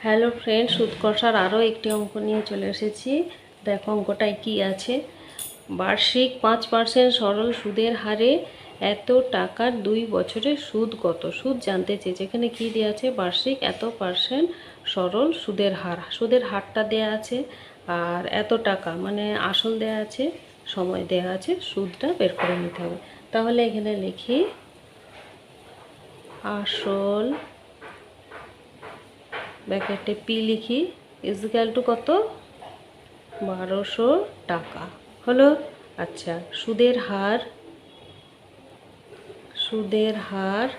Hello friend, সুদ কষার আরও একটি অঙ্ক নিয়ে চলে এসেছি। দেখো অঙ্কটায় কি আছে। বার্ষিক 5% সরল সুদের হারে এত টাকার 2 বছরের সুদ কত? সুদ জানতে চেয়েছে। এখানে কি দেওয়া আছে? বার্ষিক এত পার্সেন্ট সরল সুদের হার, সুদের হারটা দেয়া আছে, আর এত টাকা মানে আসল দেয়া আছে, সময় দেয়া আছে, সুদটা বের করে নিতে হবে। তাহলে এখানে লিখি আসল ব্র্যাকেটে পি লিখি ইজিক্যাল টু কত? 1200 টাকা হলো। আচ্ছা, সুদের হার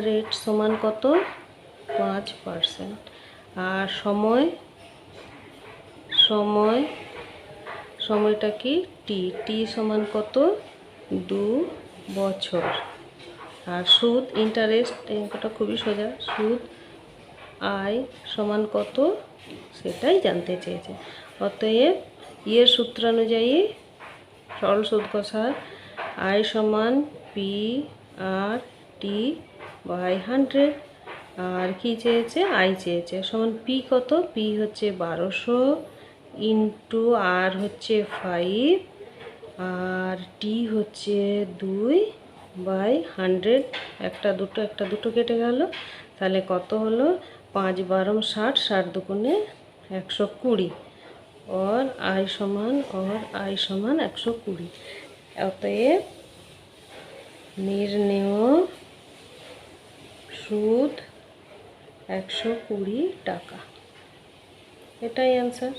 রেট সমান কত? 5%। আর সময়টা কি? টি সমান কত? 2 বছর। আর সুদ ইন্টারেস্ট, অঙ্কটা খুবই সোজা। সুদ আয় সমান কত সেটাই জানতে চেয়েছে। অতএব এর সূত্র অনুযায়ী সরল সুদ কষার আয় সমান পি আর টি বাই 100। আর কি চেয়েছে? আয় চেয়েছে। সমান পি কত? পি হচ্ছে 1200 ইন্টু আর হচ্ছে 5 আর টি হচ্ছে 2 বাই 100। একটা দুটো কেটে গেল। তাহলে কত হলো? 5 12 60, 60 দুগুণে 120। और आय समान 120। অতএব নির্ণেয় সুদ 120 টাকা। এটাই অ্যান্সার।